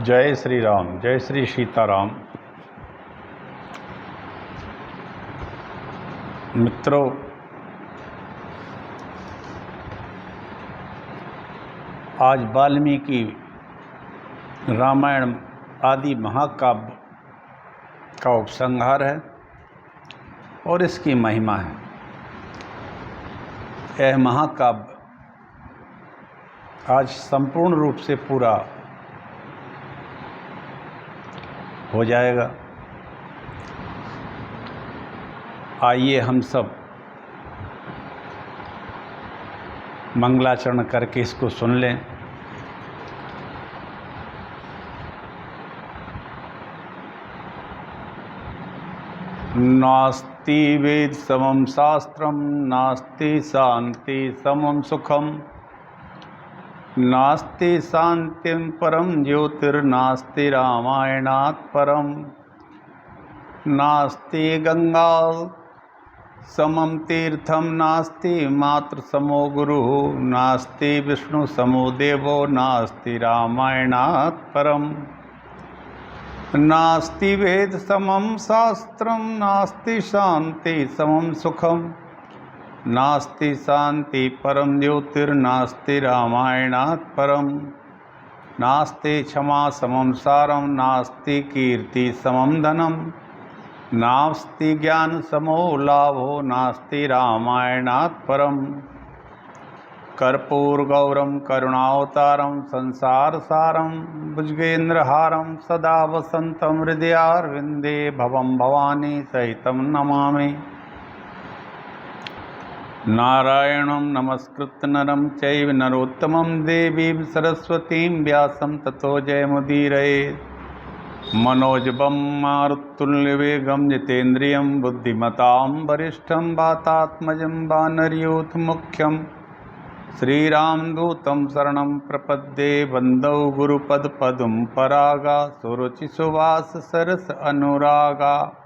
जय श्री राम, जय श्री सीताराम। मित्रों, आज वाल्मीकि रामायण आदि महाकाव्य का उपसंहार है और इसकी महिमा है। यह महाकाव्य आज संपूर्ण रूप से पूरा हो जाएगा। आइए हम सब मंगलाचरण करके इसको सुन लें। नास्ति वेद समम शास्त्रम, नास्ति शांति समम सुखम, नास्ति शांतिं परम ज्योतिर्नास्ति रामायणात् परम, नास्ति गंगा समम तीर्थम, नास्ति मातृ समो गुरुः, नास्ति विष्णु समो देवो, नास्ति रामायणात् परम, नास्ति वेद समम शास्त्रम, नास्ति शांति समम सुखम, नास्ति शांति परम ज्योतिर्नास्ति रामायणात् परम, नास्ति क्षमा समम सारम, नास्ति कीर्ति समम धनम, नास्ति ज्ञान समो लाभो, नास्ति रामायणात् परम, कर्पूर गौरम करुणावतारम संसार सारम, भुजगेन्द्रहारम सदा वसंतम हृदयारविंदे भवम भवानी सहितम नमामि। नारायणं नमस्कृत्य नरं चैव नरोत्तमं देवीं सरस्वतीं व्यासं ततो जयमुदीरयेत्। मनोजवं मारुततुल्यवेगं जितेन्द्रियं बुद्धिमतां वरिष्ठं वातात्मजं वानरयूथमुख्यं श्रीरामदूतं शरणं प्रपद्ये। वन्दौ गुरुपदपदं परागा सुरुचिसुवास सरस अनुरागा।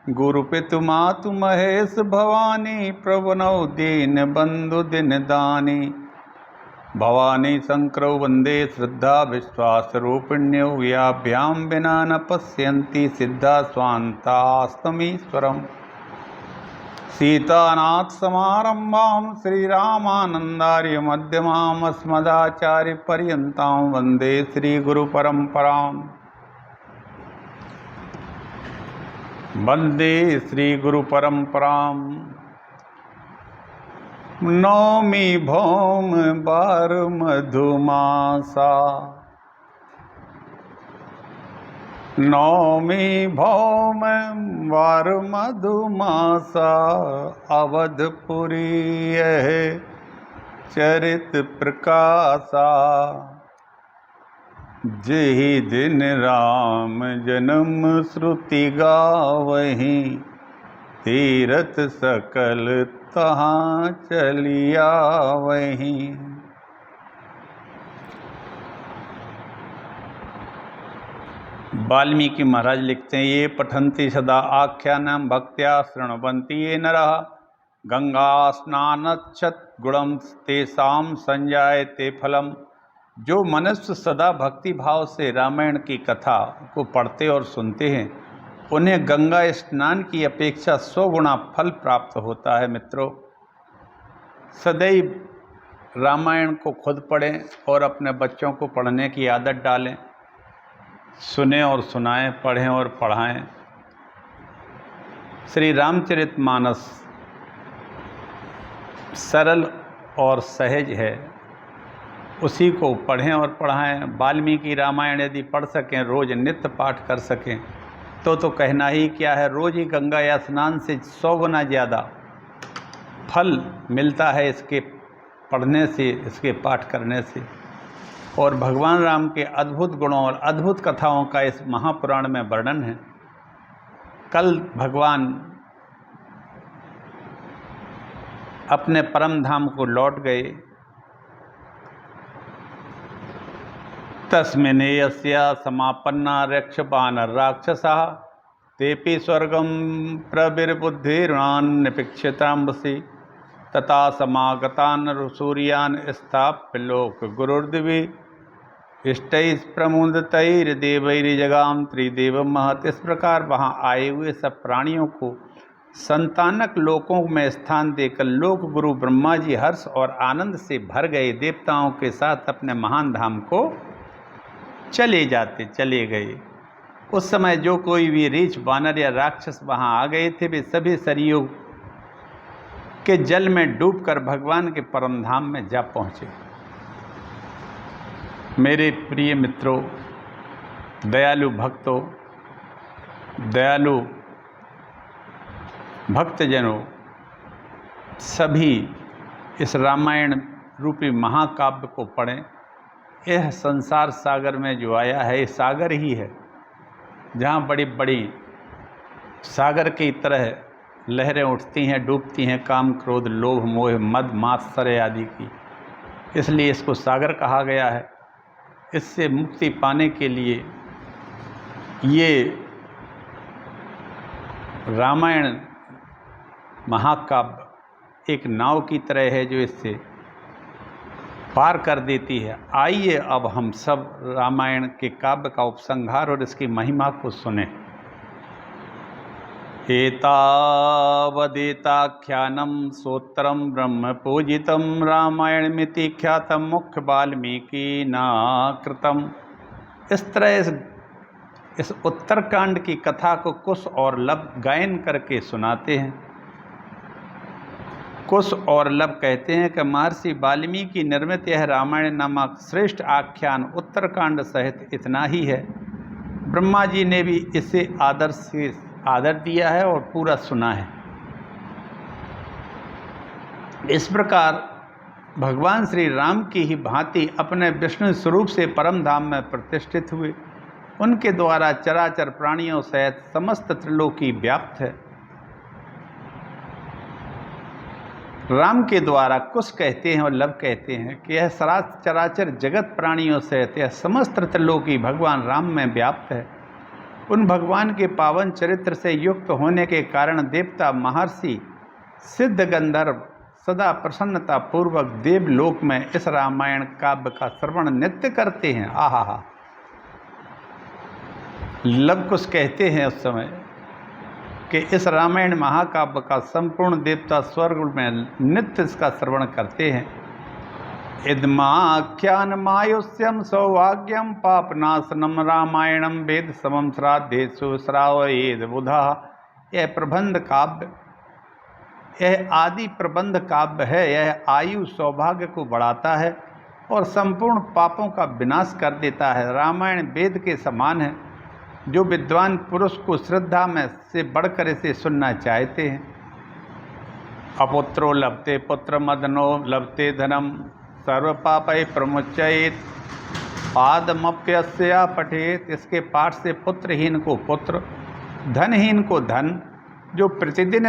गुरुपितु मातु महेश भवानी, प्रवनौ दीन बंधु दिन दानी। भवानी शंकरौ वंदे श्रद्धा विश्वास रूपिण्यौ, याभ्यां विना न पश्यन्ति सिद्धा स्वान्तास्तमीश्वरम्। सीतानाथ समारंभां श्रीरामानन्दार्य मध्यमाम्, अस्मदाचार्य पर्यन्तां वंदे श्रीगुरुपरम्पराम्। वंदे श्री गुरु परंपराम। नौमी भौम बार मधुमासा, नौमी भौम बार मधुमासा, अवधपुरी यह चरित प्रकाशा। जेहि दिन राम जन्म श्रुति गावहीं, तीरथ सकल तहाँ चलिया वहीं। वाल्मीकि महाराज लिखते हैं, ये पठन्ति सदा आख्यानं भक्त्या शृण्वन्ति ये नरः, गंगा स्नानच्छत गुणं तेषां संजायते फलम। जो मनुष्य सदा भक्ति भाव से रामायण की कथा को पढ़ते और सुनते हैं, उन्हें गंगा स्नान की अपेक्षा 100 गुना फल प्राप्त होता है। मित्रों, सदैव रामायण को खुद पढ़ें और अपने बच्चों को पढ़ने की आदत डालें। सुने और सुनाएं, पढ़ें और पढ़ाएं। श्री रामचरितमानस सरल और सहज है, उसी को पढ़ें और पढ़ाएं। वाल्मीकि रामायण यदि पढ़ सकें, रोज नित्य पाठ कर सकें, तो कहना ही क्या है। रोज ही गंगा या स्नान से 100 गुना ज़्यादा फल मिलता है इसके पढ़ने से, इसके पाठ करने से। और भगवान राम के अद्भुत गुणों और अद्भुत कथाओं का इस महापुराण में वर्णन है। कल भगवान अपने परम धाम को लौट गए। तस्मिन् यस्या समापन्ना रक्षपानर राक्षसाः, तेपि स्वर्गं प्रविर्बुद्धिर्नान् निपीक्षिताम्बसि। तथा समागतान् सूर्यान् स्थाप्य लोक गुरुर्दिवि इष्टैः प्रमुदितैर्देवैर्जगाम त्रिदेवं महत्। इस प्रकार वहाँ आए हुए सब प्राणियों को संतानक लोकों में स्थान देकर लोक गुरु ब्रह्मा जी हर्ष और आनंद से भर गए देवताओं के साथ अपने महान धाम को चले गए। उस समय जो कोई भी रीछ वानर या राक्षस वहाँ आ गए थे वे सभी सरयू के जल में डूबकर भगवान के परम धाम में जा पहुँचे। मेरे प्रिय मित्रों, दयालु भक्तों, दयालु भक्तजनों, सभी इस रामायण रूपी महाकाव्य को पढ़ें। यह संसार सागर में जो आया है ये सागर ही है, जहाँ बड़ी बड़ी सागर की तरह लहरें उठती हैं, डूबती हैं काम क्रोध लोभ मोह मद मात्सर्य आदि की, इसलिए इसको सागर कहा गया है। इससे मुक्ति पाने के लिए ये रामायण महाकाव्य एक नाव की तरह है जो इससे पार कर देती है। आइए अब हम सब रामायण के काव्य का उपसंहार और इसकी महिमा को सुने। एतावदेताख्यानं स्तोत्रं ब्रह्म पूजितं रामायणमिति ख्यातं मुख्य वाल्मीकिना कृतम्। इस तरह इस उत्तरकांड की कथा को कुश और लब गायन करके सुनाते हैं। कुश और लब कहते हैं कि महर्षि वाल्मीकि निर्मित यह रामायण नामक श्रेष्ठ आख्यान उत्तरकांड सहित इतना ही है। ब्रह्मा जी ने भी इसे आदर दिया है और पूरा सुना है। इस प्रकार भगवान श्री राम की ही भांति अपने विष्णु स्वरूप से परम धाम में प्रतिष्ठित हुए। उनके द्वारा चराचर प्राणियों सहित समस्त त्रिलोकी व्याप्त है। राम के द्वारा कुश कहते हैं और लब कहते हैं कि यह चराचर जगत प्राणियों सहित यह समस्त त्रिलोकी भगवान राम में व्याप्त है। उन भगवान के पावन चरित्र से युक्त होने के कारण देवता महर्षि सिद्ध गंधर्व सदा प्रसन्नता पूर्वक देवलोक में इस रामायण काव्य का श्रवण नित्य करते हैं। आहा, लब कुश कहते हैं उस समय कि इस रामायण महाकाव्य का संपूर्ण देवता स्वर्ग में नित्य इसका श्रवण करते हैं। इदमाख्यानमायुष्यम सौभाग्यम पापनाशनम रामायणम वेद समम श्राद्धेषु श्रावयेद बुधा। यह प्रबंध काव्य, यह आदि प्रबंध काव्य है। यह आयु सौभाग्य को बढ़ाता है और संपूर्ण पापों का विनाश कर देता है। रामायण वेद के समान है। जो विद्वान पुरुष को श्रद्धा में से बढ़कर इसे सुनना चाहते हैं। अपुत्रो लभते पुत्र मदनो लभते धनम सर्व पापै प्रमुच्येत पादमप्यस्या पठेत। इसके पाठ से पुत्रहीन को पुत्र, धनहीन को धन। जो प्रतिदिन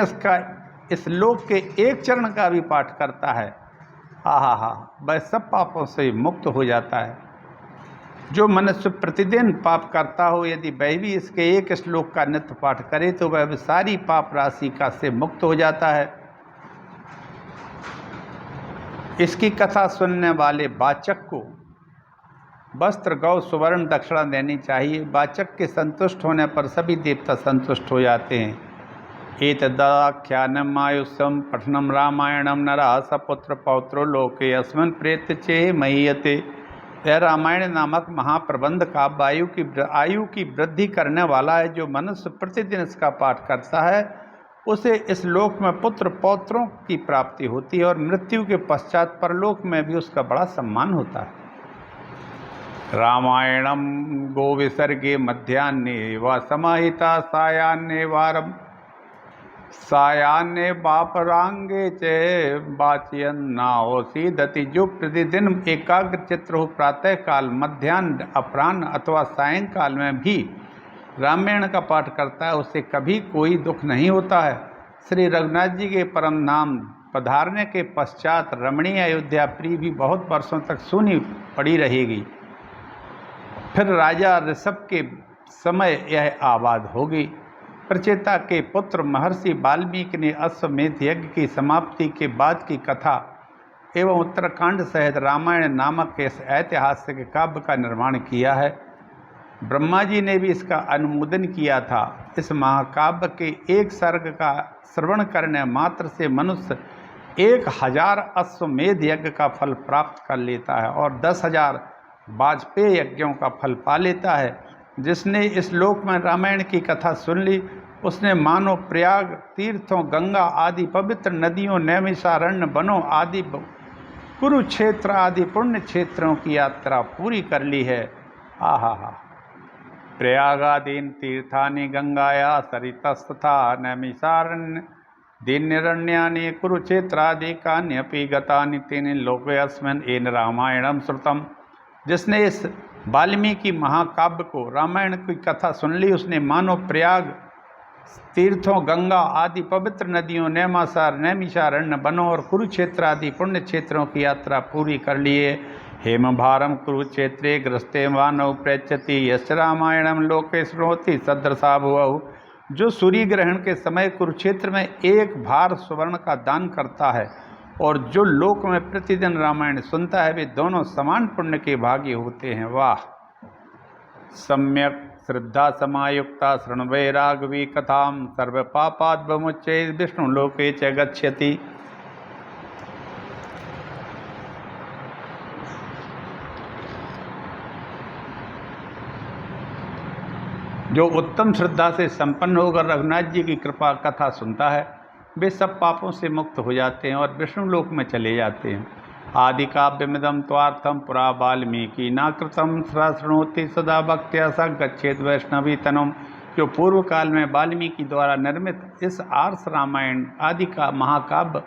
इस लोक के एक चरण का भी पाठ करता है, आहा, वह सब पापों से मुक्त हो जाता है। जो मनुष्य प्रतिदिन पाप करता हो, यदि वह भी इसके एक श्लोक का नित्य पाठ करे तो वह सारी पाप राशि का से मुक्त हो जाता है। इसकी कथा सुनने वाले वाचक को वस्त्र गौ सुवर्ण दक्षिणा देनी चाहिए। वाचक के संतुष्ट होने पर सभी देवता संतुष्ट हो जाते हैं। एतदाख्यानम आयुष्यम पठनम रामायणम नरा सपुत्र पौत्रो लोके अस्मिन् प्रेत्य चे महीयते। यह रामायण नामक महाप्रबंध काव्य आयु की वृद्धि करने वाला है। जो मनुष्य प्रतिदिन इसका पाठ करता है उसे इस लोक में पुत्र पौत्रों की प्राप्ति होती है और मृत्यु के पश्चात परलोक में भी उसका बड़ा सम्मान होता है। रामायणम गो विसर्गे मध्यान्हे व समाहिता सायान्हे वारम सायान्हे बापरांगे चे बाचियन्नाओसीदति। जो प्रतिदिन एकाग्र चित्र हो प्रातः काल, मध्यान्ह, अपराह्न अथवा सायंकाल में भी रामायण का पाठ करता है उसे कभी कोई दुख नहीं होता है। श्री रघुनाथ जी के परम धाम पधारने के पश्चात रमणीय अयोध्या प्री भी बहुत वर्षों तक सूनी पड़ी रहेगी। फिर राजा ऋषभ के समय यह आबाद होगी। प्रचेता के पुत्र महर्षि वाल्मीकि ने अश्वमेध यज्ञ की समाप्ति के बाद की कथा एवं उत्तराखंड सहित रामायण नामक इस ऐतिहासिक काव्य का निर्माण किया है। ब्रह्मा जी ने भी इसका अनुमोदन किया था। इस महाकाव्य के एक सर्ग का श्रवण करने मात्र से मनुष्य 1000 अश्वमेध यज्ञ का फल प्राप्त कर लेता है और 10,000 वाजपेयी यज्ञों का फल पा लेता है। जिसने इस लोक में रामायण की कथा सुन ली, उसने मानो प्रयाग तीर्थों, गंगा आदि पवित्र नदियों, नैमिषारण्य वनों आदि, कुरुक्षेत्र आदि पुण्य क्षेत्रों की यात्रा पूरी कर ली है। आहा हा। प्रयागादीन तीर्थानि गंगाया सरितस्तथा नैमिषारण्य दीन्यरण्यानि कुरुक्षेत्रादि कान्यपि गतानि तेन लोकेऽस्मिन् येन रामायणं श्रुतम्। जिसने इस वाल्मीकि महाकाव्य को, रामायण की कथा सुन ली, उसने मानो प्रयाग तीर्थों, गंगा आदि पवित्र नदियों, नैमिषारण्य वनों और कुरुक्षेत्र आदि पुण्य क्षेत्रों की यात्रा पूरी कर लिए। हेमभारम कुरुक्षेत्रे ग्रस्ते मानव प्रयच्छति यश्च रामायणम लोके श्रोति सदृशा भुवौ। जो सूर्य ग्रहण के समय कुरुक्षेत्र में एक भार स्वर्ण का दान करता है और जो लोक में प्रतिदिन रामायण सुनता है, वे दोनों समान पुण्य के भागी होते हैं। वाह। सम्यक श्रद्धा समायुक्ता शृण्वे राघवी कथाम सर्व पापाद् विमुच्यते विष्णु लोके च गच्छति। जो उत्तम श्रद्धा से संपन्न होकर रघुनाथ जी की कृपा कथा सुनता है, वे सब पापों से मुक्त हो जाते हैं और विष्णु लोक में चले जाते हैं। आदि काव्यमिदं त्वार्थम पुरा वाल्मीकि नाकृतम शृणोति सदा भक्त्या स गच्छेत वैष्णवी तनुम। जो पूर्व काल में वाल्मीकि द्वारा निर्मित इस आर्ष रामायण आदि का महाकाव्य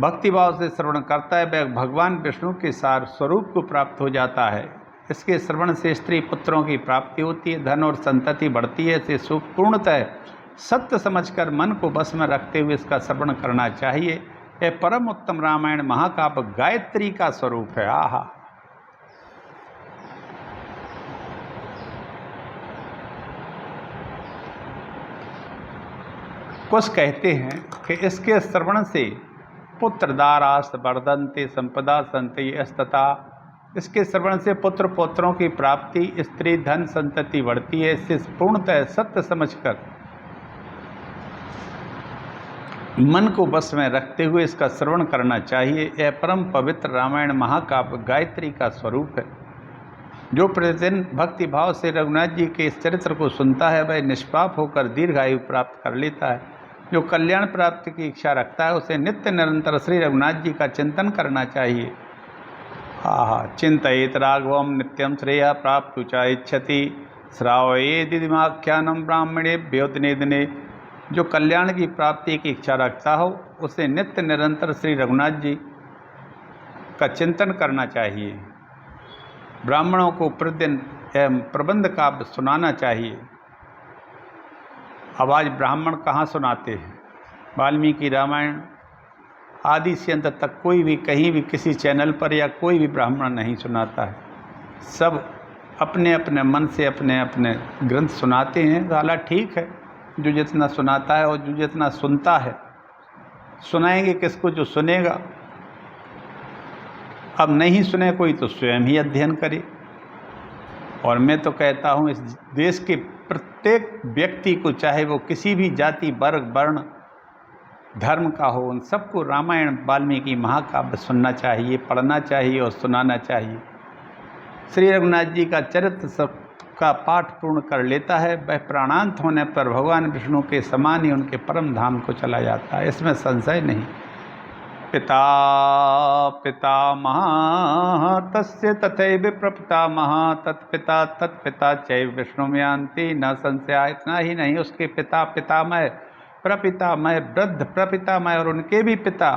भक्तिभाव से श्रवण करता है, वह भगवान विष्णु के सार स्वरूप को प्राप्त हो जाता है। इसके श्रवण से स्त्री पुत्रों की प्राप्ति होती है, धन और संतति बढ़ती है। इसे पूर्णतः सत्य समझकर मन को बस में रखते हुए इसका श्रवण करना चाहिए। यह परम उत्तम रामायण महाकाव्य गायत्री का स्वरूप है। आहा। कुछ कहते हैं कि इसके श्रवण से पुत्र दारास वर्धन्ते संपदा संति अस्तता। इसके श्रवण से पुत्र पौत्रों की प्राप्ति, स्त्री, धन, संतति बढ़ती है। इससे पूर्णतः सत्य समझकर मन को बस में रखते हुए इसका श्रवण करना चाहिए। यह परम पवित्र रामायण महाकाव्य गायत्री का स्वरूप है। जो प्रतिदिन भक्ति भाव से रघुनाथ जी के इस चरित्र को सुनता है, वह निष्पाप होकर दीर्घायु प्राप्त कर लेता है। जो कल्याण प्राप्ति की इच्छा रखता है, उसे नित्य निरंतर श्री रघुनाथ जी का चिंतन करना चाहिए। आहा। चिंतयेत राघवम नित्यम श्रेय प्राप्तु च इच्छति श्रावये दिदिमाख्यानम ब्राह्मणेभ्यो दिने दिने। जो कल्याण की प्राप्ति की इच्छा रखता हो, उसे नित्य निरंतर श्री रघुनाथ जी का चिंतन करना चाहिए। ब्राह्मणों को प्रतिदिन प्रबंध काव्य सुनाना चाहिए। अब आज ब्राह्मण कहाँ सुनाते हैं? वाल्मीकि रामायण आदि से अंत तक कोई भी कहीं भी किसी चैनल पर या कोई भी ब्राह्मण नहीं सुनाता है। सब अपने अपने मन से अपने अपने ग्रंथ सुनाते हैं। हालां ठीक है, जो जितना सुनाता है और जो जितना सुनता है। सुनाएंगे किसको? जो सुनेगा। अब नहीं सुने कोई तो स्वयं ही अध्ययन करे। और मैं तो कहता हूँ, इस देश के प्रत्येक व्यक्ति को, चाहे वो किसी भी जाति, वर्ग, वर्ण, धर्म का हो, उन सबको रामायण वाल्मीकि महाकाव्य सुनना चाहिए, पढ़ना चाहिए और सुनाना चाहिए। श्री रघुनाथ जी का चरित्र सब का पाठ पूर्ण कर लेता है, वह प्राणांत होने पर भगवान विष्णु के समान ही उनके परम धाम को चला जाता है। इसमें संशय नहीं। पिता पितामह तस्य तथैव प्रपितामह तत्पिता तत्पिता चैव विष्णु यान्ति न संशय। इतना ही नहीं, उसके पिता पितामह, प्रपितामह, वृद्ध प्रपितामह और उनके भी पिता,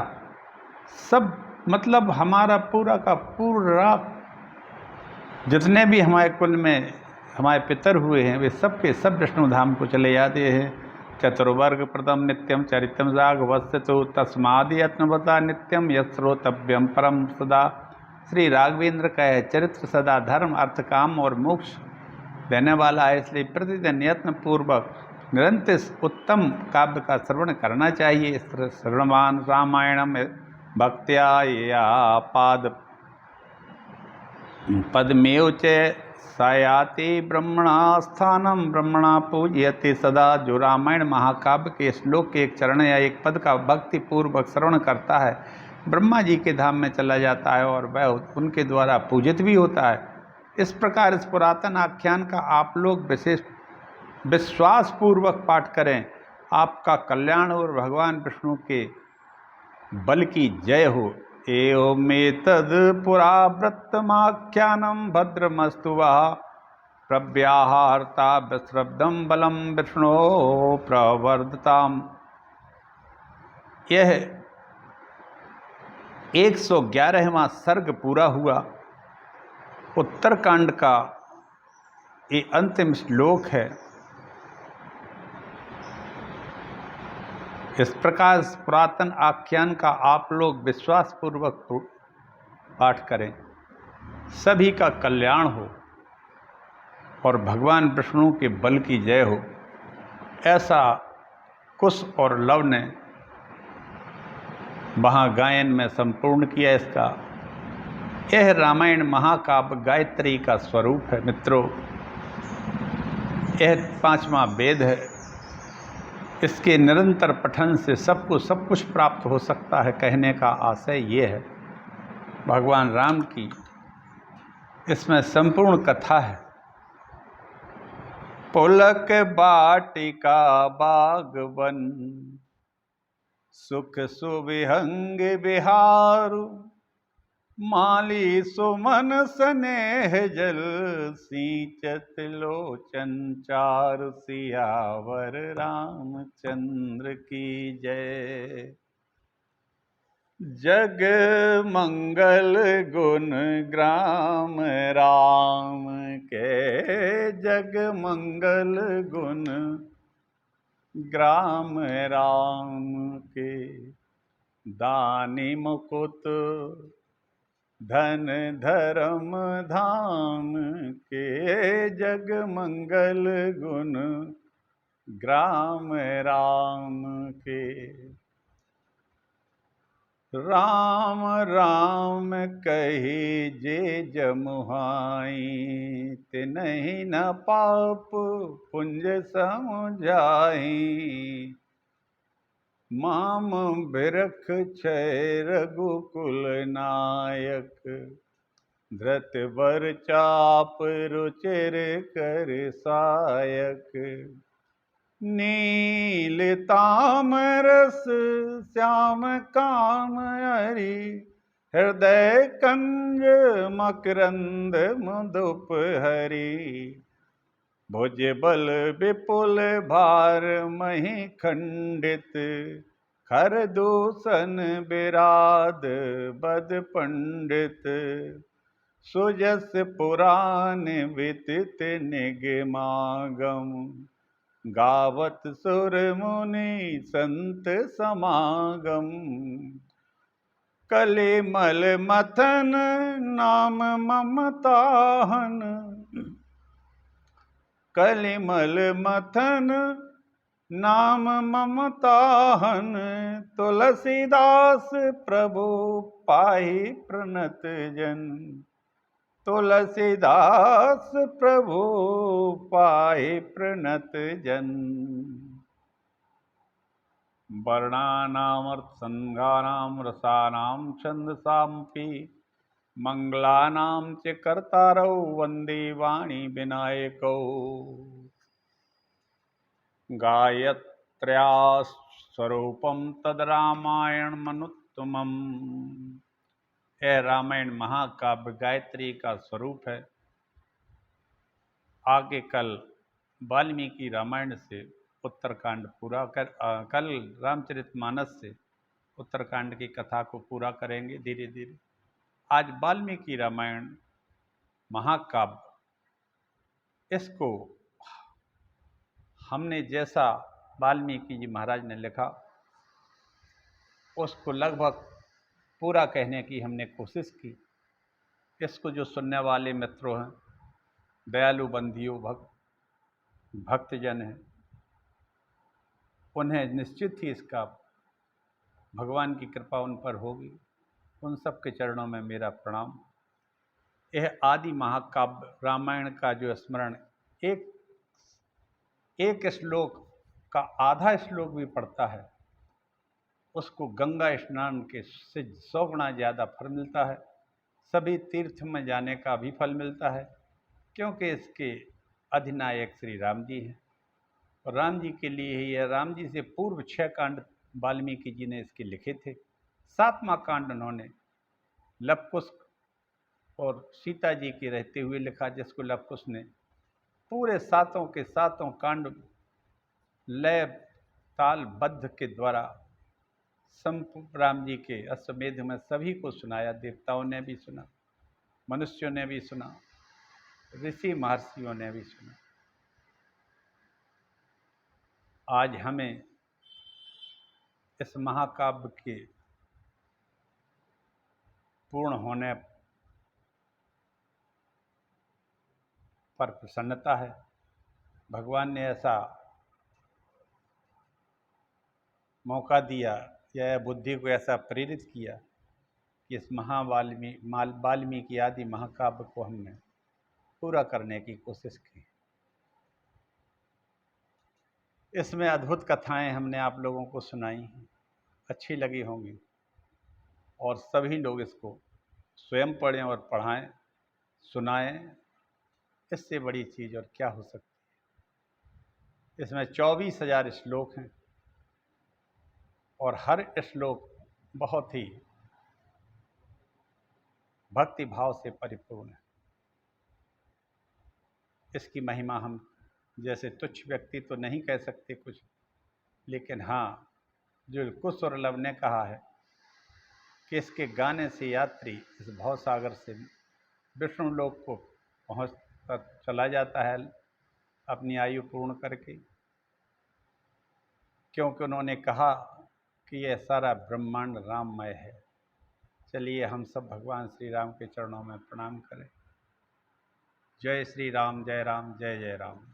सब मतलब हमारा पूरा का पूरा जितने भी हमारे कुल में हमारे पितर हुए हैं, वे सब के सब विष्णु धाम को चले जाते हैं। चतुर्वर्ग प्रदम नित्यम चरितम राघवस्य तो तस्मादि यत्नवता नित्यम यश्रोतव्यम परम सदा। श्री राघवेंद्र का यह चरित्र सदा धर्म, अर्थ, काम और मोक्ष देने वाला है। इसलिए प्रतिदिन यत्न पूर्वक निरंतर उत्तम काव्य का श्रवण करना चाहिए। श्रवणवान रामायणम भक्त्या या पाद पदमेव च सयाति ब्रह्मणा स्थानम ब्रह्मणा पूजयति सदा। जो रामायण महाकाव्य के श्लोक के एक चरण या एक पद का भक्ति पूर्वक श्रवण करता है ब्रह्मा जी के धाम में चला जाता है और वह उनके द्वारा पूजित भी होता है। इस प्रकार इस पुरातन आख्यान का आप लोग विशेष विश्वास पूर्वक पाठ करें, आपका कल्याण और भगवान विष्णु के बल की जय हो। एवमेतद् पुरावृत्तमाख्यानं भद्रमस्तु वः प्रव्याहर्ता विश्रब्धं बलं विष्णो प्रवर्धताम्। यह 111वां सर्ग पूरा हुआ। उत्तरकांड का ये अंतिम श्लोक है। इस प्रकार पुरातन आख्यान का आप लोग विश्वास पूर्वक पाठ करें, सभी का कल्याण हो और भगवान विष्णु के बल की जय हो। ऐसा कुश और लव ने वहाँ गायन में संपूर्ण किया। इसका यह रामायण महाकाव्य गायत्री का स्वरूप है। मित्रों, यह 5वां वेद है। इसके निरंतर पठन से सबको सब कुछ प्राप्त हो सकता है। कहने का आशय ये है, भगवान राम की इसमें संपूर्ण कथा है। पुलक बाटिका बागवन सुख सुविहंग बिहारु माली सुमन स्नेह जल सींचत लोचन चारु सियावर रामचंद्र की जय। जग मंगल गुण ग्राम राम के, जग मंगल गुण ग्राम राम के। दानी मुकुट धन धर्म धाम के, जग मंगल गुण ग्राम राम के। राम राम कही जे जमुहाई तिन्हि न पाप पुंज समुझाई। माम बिरख छय रघुकुल नायक धृत बर चाप रुचिर कर सायक। नील तामरस श्याम काम हरि हृदय कंज मकरंद मधुप हरि। भुज बल विपुल भार मही खंडित खर दूषण विराध बद पंडित। सुजस पुराण विदित निगमागम गावत सुर मुनि संत समागम। कलिमल मथन नाम ममताहन कलिमल मथन नाम ममताहन। तुलसीदास प्रभु पाहि प्रणत जन तुलसीदास प्रभु पाहि प्रणत जन। वर्णानामर्थ संज्ञानाम रसानाम छंदसामपि मंगलानां च कर्तारौ वंदे वाणी विनायकौ। गायत्र्या स्वरूपम तद रामायण मनुत्तमम्। यह रामायण महाकाव्य गायत्री का स्वरूप है। आगे कल वाल्मीकि रामायण से उत्तरकांड पूरा कल रामचरितमानस से उत्तरकांड की कथा को पूरा करेंगे धीरे धीरे। आज वाल्मीकि रामायण महाकाव्य, इसको हमने जैसा वाल्मीकि जी महाराज ने लिखा उसको लगभग पूरा कहने की हमने कोशिश की। इसको जो सुनने वाले मित्रों हैं, दयालु बंधियों, भक्तजन हैं, उन्हें निश्चित ही इसका भगवान की कृपा उन पर होगी। उन सब के चरणों में मेरा प्रणाम। यह आदि महाकाव्य रामायण का जो स्मरण एक एक श्लोक का आधा श्लोक भी पढ़ता है, उसको गंगा स्नान के से 100 गुना ज़्यादा फल मिलता है। सभी तीर्थ में जाने का भी फल मिलता है, क्योंकि इसके अधिनायक श्री राम जी हैं और राम जी के लिए ही है। राम जी से पूर्व 6 कांड वाल्मीकि जी ने इसके लिखे थे। 7वां कांड उन्होंने लव कुश और सीता जी के रहते हुए लिखा, जिसको लव कुश ने पूरे 7 के 7 कांड लय ताल बद्ध के द्वारा राम जी के अश्वमेध में सभी को सुनाया। देवताओं ने भी सुना, मनुष्यों ने भी सुना, ऋषि महर्षियों ने भी सुना। आज हमें इस महाकाव्य के पूर्ण होने पर प्रसन्नता है। भगवान ने ऐसा मौका दिया या बुद्धि को ऐसा प्रेरित किया कि इस वाल्मीकि आदि महाकाव्य को हमने पूरा करने की कोशिश की। इसमें अद्भुत कथाएं हमने आप लोगों को सुनाई हैं, अच्छी लगी होंगी और सभी लोग इसको स्वयं पढ़ें और पढ़ाएं, सुनाएं। इससे बड़ी चीज़ और क्या हो सकती है। इसमें 24,000 श्लोक हैं और हर श्लोक बहुत ही भक्ति भाव से परिपूर्ण है। इसकी महिमा हम जैसे तुच्छ व्यक्ति तो नहीं कह सकते कुछ, लेकिन हाँ, जो कुश और लव ने कहा है कि इसके गाने से यात्री इस भवसागर से विष्णु लोक को पहुँचता चला जाता है अपनी आयु पूर्ण करके, क्योंकि उन्होंने कहा कि यह सारा ब्रह्मांड राममय है। चलिए हम सब भगवान श्री राम के चरणों में प्रणाम करें। जय श्री राम, जय राम, जय जय राम।